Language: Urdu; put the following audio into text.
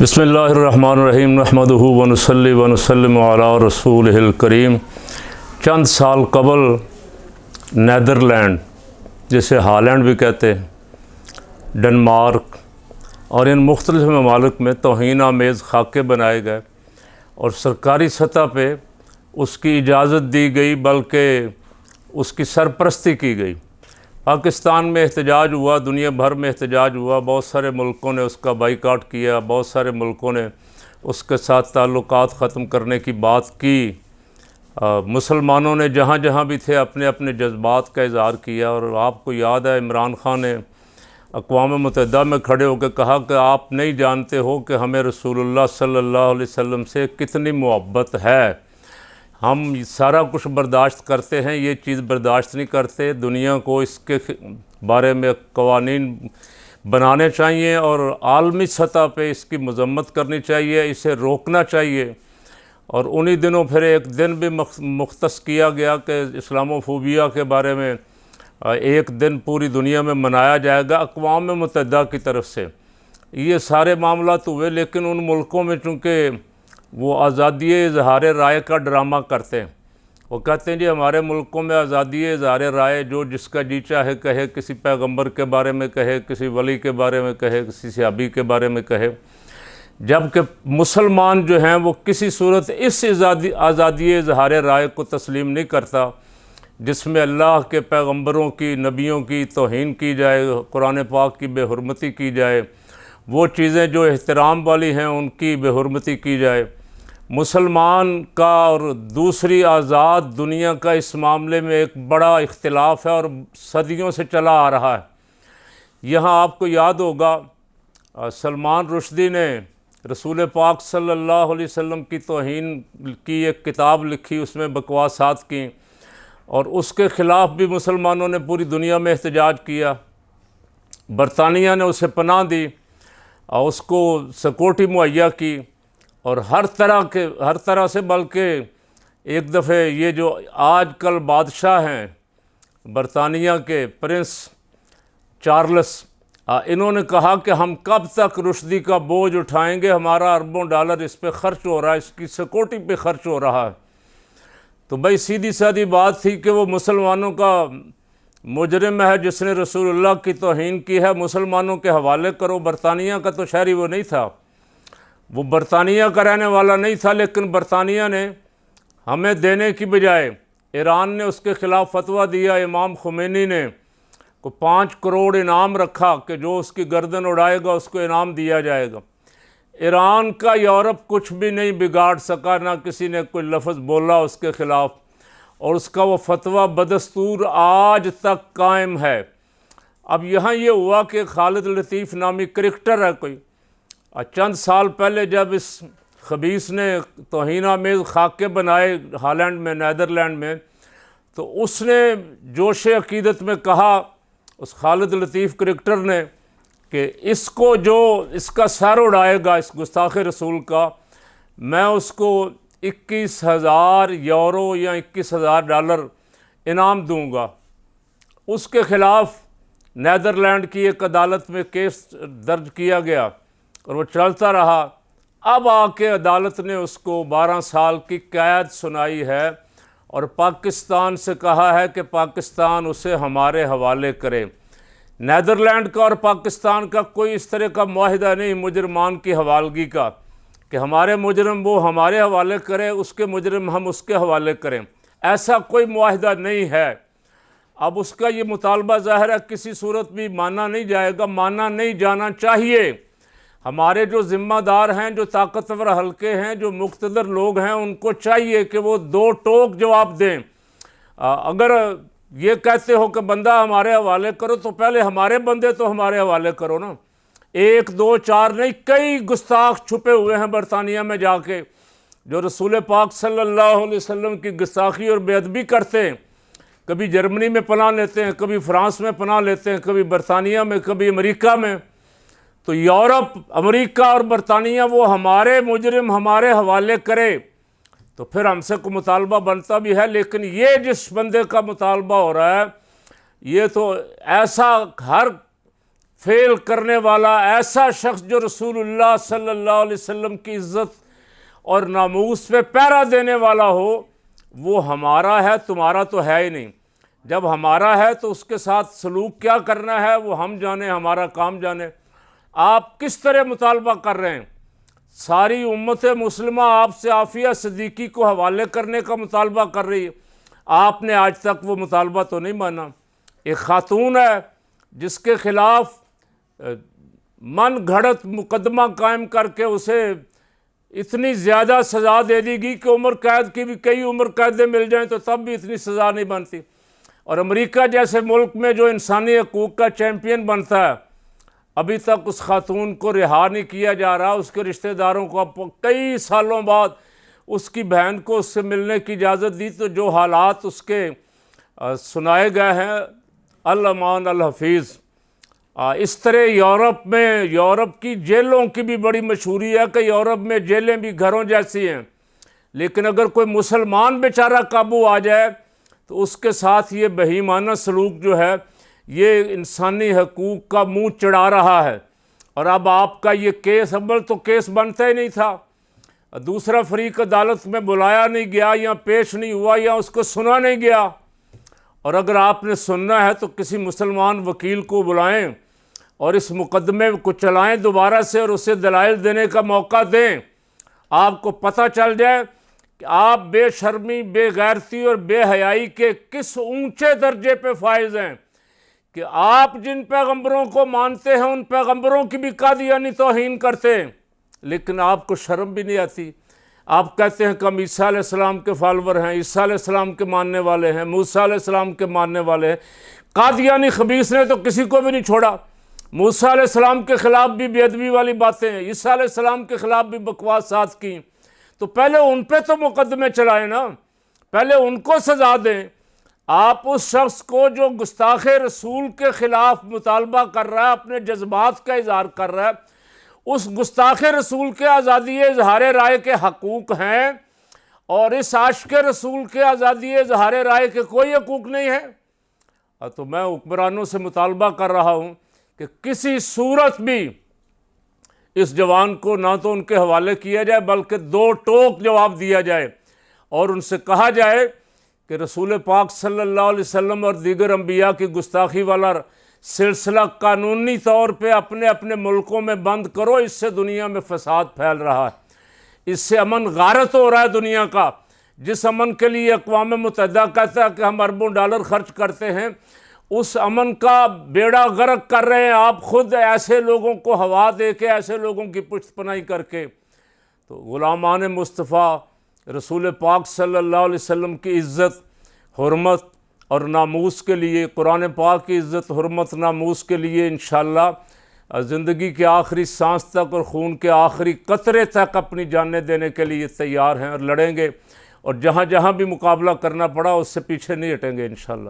بسم اللہ الرحمن الرحیم نحمدہ ونصلی ونسلم علی رسولہ الکریم۔ چند سال قبل نیدرلینڈ، جسے ہالینڈ بھی کہتے ہیں، ڈنمارک اور ان مختلف ممالک میں توہین آمیز خاکے بنائے گئے اور سرکاری سطح پہ اس کی اجازت دی گئی، بلکہ اس کی سرپرستی کی گئی۔ پاکستان میں احتجاج ہوا، دنیا بھر میں احتجاج ہوا، بہت سارے ملکوں نے اس کا بائیکاٹ کیا، بہت سارے ملکوں نے اس کے ساتھ تعلقات ختم کرنے کی بات کی۔ مسلمانوں نے جہاں جہاں بھی تھے اپنے اپنے جذبات کا اظہار کیا، اور آپ کو یاد ہے عمران خان نے اقوام متحدہ میں کھڑے ہو کے کہا کہ آپ نہیں جانتے ہو کہ ہمیں رسول اللہ صلی اللہ علیہ وسلم سے کتنی محبت ہے، ہم سارا کچھ برداشت کرتے ہیں، یہ چیز برداشت نہیں کرتے۔ دنیا کو اس کے بارے میں قوانین بنانے چاہیے اور عالمی سطح پہ اس کی مذمت کرنی چاہیے، اسے روکنا چاہیے۔ اور انہی دنوں پھر ایک دن بھی مختص کیا گیا کہ اسلاموفوبیا کے بارے میں ایک دن پوری دنیا میں منایا جائے گا اقوام متحدہ کی طرف سے۔ یہ سارے معاملات ہوئے، لیکن ان ملکوں میں چونکہ وہ آزادی اظہار رائے کا ڈرامہ کرتے ہیں، وہ کہتے ہیں جی ہمارے ملکوں میں آزادی اظہار رائے، جو جس کا جی چاہے کہے، کسی پیغمبر کے بارے میں کہے، کسی ولی کے بارے میں کہے، کسی صحابی کے بارے میں کہے، جبکہ مسلمان جو ہیں وہ کسی صورت اس آزادی اظہار رائے کو تسلیم نہیں کرتا، جس میں اللہ کے پیغمبروں کی، نبیوں کی توہین کی جائے، قرآن پاک کی بے حرمتی کی جائے، وہ چیزیں جو احترام والی ہیں ان کی بے حرمتی کی جائے۔ مسلمان کا اور دوسری آزاد دنیا کا اس معاملے میں ایک بڑا اختلاف ہے اور صدیوں سے چلا آ رہا ہے۔ یہاں آپ کو یاد ہوگا سلمان رشدی نے رسول پاک صلی اللہ علیہ وسلم کی توہین کی ایک کتاب لکھی، اس میں بکواسات کی، اور اس کے خلاف بھی مسلمانوں نے پوری دنیا میں احتجاج کیا۔ برطانیہ نے اسے پناہ دی اور اس کو سیکورٹی مہیا کی، اور ہر طرح سے، بلکہ ایک دفعہ یہ جو آج کل بادشاہ ہیں برطانیہ کے، پرنس چارلس، انہوں نے کہا کہ ہم کب تک رشدی کا بوجھ اٹھائیں گے، ہمارا اربوں ڈالر اس پہ خرچ ہو رہا ہے، اس کی سیکورٹی پہ خرچ ہو رہا ہے۔ تو بھئی سیدھی سادھی بات تھی کہ وہ مسلمانوں کا مجرم ہے جس نے رسول اللہ کی توہین کی ہے، مسلمانوں کے حوالے کرو۔ برطانیہ کا تو شہری وہ نہیں تھا، وہ برطانیہ کا رہنے والا نہیں تھا، لیکن برطانیہ نے ہمیں دینے کی بجائے ایران نے اس کے خلاف فتویٰ دیا۔ امام خمینی نے کو 5 کروڑ انعام رکھا کہ جو اس کی گردن اڑائے گا اس کو انعام دیا جائے گا۔ ایران کا یورپ کچھ بھی نہیں بگاڑ سکا، نہ کسی نے کوئی لفظ بولا اس کے خلاف، اور اس کا وہ فتویٰ بدستور آج تک قائم ہے۔ اب یہاں یہ ہوا کہ خالد لطیف نامی کرکٹر ہے کوئی، چند سال پہلے جب اس خبیث نے توہین آمیز خاکے بنائے ہالینڈ میں، نیدرلینڈ میں، تو اس نے جوش عقیدت میں کہا، اس خالد لطیف کرکٹر نے، کہ اس کو جو اس کا سر اڑائے گا اس گستاخ رسول کا، میں اس کو 21,000 یورو یا 21,000 ڈالر انعام دوں گا۔ اس کے خلاف نیدرلینڈ کی ایک عدالت میں کیس درج کیا گیا اور وہ چلتا رہا۔ اب آ کے عدالت نے اس کو 12 سال کی قید سنائی ہے اور پاکستان سے کہا ہے کہ پاکستان اسے ہمارے حوالے کرے۔ نیدرلینڈ کا اور پاکستان کا کوئی اس طرح کا معاہدہ نہیں مجرمان کی حوالگی کا، کہ ہمارے مجرم وہ ہمارے حوالے کرے، اس کے مجرم ہم اس کے حوالے کریں، ایسا کوئی معاہدہ نہیں ہے۔ اب اس کا یہ مطالبہ ظاہر ہے کسی صورت بھی مانا نہیں جائے گا، مانا نہیں جانا چاہیے۔ ہمارے جو ذمہ دار ہیں، جو طاقتور حلقے ہیں، جو مقتدر لوگ ہیں، ان کو چاہیے کہ وہ 2 ٹوک جواب دیں۔ اگر یہ کہتے ہو کہ بندہ ہمارے حوالے کرو، تو پہلے ہمارے بندے تو ہمارے حوالے کرو نا۔ 1 2 4 نہیں، کئی گستاخ چھپے ہوئے ہیں برطانیہ میں جا کے، جو رسول پاک صلی اللہ علیہ وسلم کی گستاخی اور بے ادبی کرتے ہیں۔ کبھی جرمنی میں پناہ لیتے ہیں، کبھی فرانس میں پناہ لیتے ہیں، کبھی برطانیہ میں، کبھی امریکہ میں۔ تو یورپ، امریکہ اور برطانیہ وہ ہمارے مجرم ہمارے حوالے کرے، تو پھر ہم سے کوئی مطالبہ بنتا بھی ہے۔ لیکن یہ جس بندے کا مطالبہ ہو رہا ہے، یہ تو ایسا ہر فیل کرنے والا ایسا شخص جو رسول اللہ صلی اللہ علیہ وسلم کی عزت اور ناموس پہ پہرا دینے والا ہو، وہ ہمارا ہے، تمہارا تو ہے ہی نہیں۔ جب ہمارا ہے تو اس کے ساتھ سلوک کیا کرنا ہے وہ ہم جانیں، ہمارا کام جانیں۔ آپ کس طرح مطالبہ کر رہے ہیں؟ ساری امت مسلمہ آپ سے عافیہ صدیقی کو حوالے کرنے کا مطالبہ کر رہی ہے، آپ نے آج تک وہ مطالبہ تو نہیں مانا۔ ایک خاتون ہے جس کے خلاف من گھڑت مقدمہ قائم کر کے اسے اتنی زیادہ سزا دے دی گئی کہ عمر قید کی بھی کئی عمر قیدیں مل جائیں تو تب بھی اتنی سزا نہیں بنتی۔ اور امریکہ جیسے ملک میں جو انسانی حقوق کا چیمپئن بنتا ہے، ابھی تک اس خاتون کو رہا نہیں کیا جا رہا۔ اس کے رشتہ داروں کو اب کئی سالوں بعد اس کی بہن کو اس سے ملنے کی اجازت دی، تو جو حالات اس کے سنائے گئے ہیں، الامان الحفیظ۔ اس طرح یورپ کی جیلوں کی بھی بڑی مشہوری ہے کہ یورپ میں جیلیں بھی گھروں جیسی ہیں، لیکن اگر کوئی مسلمان بیچارہ قابو آ جائے تو اس کے ساتھ یہ بہیمانہ سلوک جو ہے یہ انسانی حقوق کا منہ چڑھا رہا ہے۔ اور اب آپ کا یہ کیس، اول تو کیس بنتا ہی نہیں تھا، دوسرا فریق عدالت میں بلایا نہیں گیا، یا پیش نہیں ہوا، یا اس کو سنا نہیں گیا۔ اور اگر آپ نے سننا ہے تو کسی مسلمان وکیل کو بلائیں اور اس مقدمے کو چلائیں دوبارہ سے، اور اسے دلائل دینے کا موقع دیں۔ آپ کو پتہ چل جائے کہ آپ بے شرمی، بے غیرتی اور بے حیائی کے کس اونچے درجے پہ فائز ہیں کہ آپ جن پیغمبروں کو مانتے ہیں ان پیغمبروں کی بھی قادیانی توہین کرتے ہیں، لیکن آپ کو شرم بھی نہیں آتی۔ آپ کہتے ہیں کہ ہم عیسیٰ علیہ السلام کے فالور ہیں، عیسیٰ علیہ السلام کے ماننے والے ہیں، موسیٰ علیہ السلام کے ماننے والے ہیں۔ قادیانی خبیث نے تو کسی کو بھی نہیں چھوڑا، موسیٰ علیہ السلام کے خلاف بھی بے ادبی والی باتیں ہیں، عیسیٰ علیہ السلام کے خلاف بھی بکواسات کی، تو پہلے ان پہ تو مقدمے چلائیں نا، پہلے ان کو سزا دیں۔ آپ اس شخص کو جو گستاخ رسول کے خلاف مطالبہ کر رہا ہے، اپنے جذبات کا اظہار کر رہا ہے، اس گستاخ رسول کے آزادی اظہار رائے کے حقوق ہیں، اور اس عاشق رسول کے آزادی اظہار رائے کے کوئی حقوق نہیں ہے۔ تو میں حکمرانوں سے مطالبہ کر رہا ہوں کہ کسی صورت بھی اس جوان کو نہ تو ان کے حوالے کیا جائے بلکہ دو ٹوک جواب دیا جائے، اور ان سے کہا جائے کہ رسول پاک صلی اللہ علیہ وسلم اور دیگر انبیاء کی گستاخی والا سلسلہ قانونی طور پہ اپنے اپنے ملکوں میں بند کرو، اس سے دنیا میں فساد پھیل رہا ہے، اس سے امن غارت ہو رہا ہے دنیا کا۔ جس امن کے لیے اقوام متحدہ کہتا ہے کہ ہم اربوں ڈالر خرچ کرتے ہیں، اس امن کا بیڑا غرق کر رہے ہیں آپ خود، ایسے لوگوں کو ہوا دے کے، ایسے لوگوں کی پشت پناہی کر کے۔ تو غلامان مصطفیٰ رسول پاک صلی اللہ علیہ وسلم کی عزت، حرمت اور ناموس کے لیے، قرآن پاک کی عزت، حرمت، ناموس کے لیے انشاءاللہ زندگی کے آخری سانس تک اور خون کے آخری قطرے تک اپنی جانیں دینے کے لیے تیار ہیں، اور لڑیں گے، اور جہاں جہاں بھی مقابلہ کرنا پڑا اس سے پیچھے نہیں ہٹیں گے انشاءاللہ۔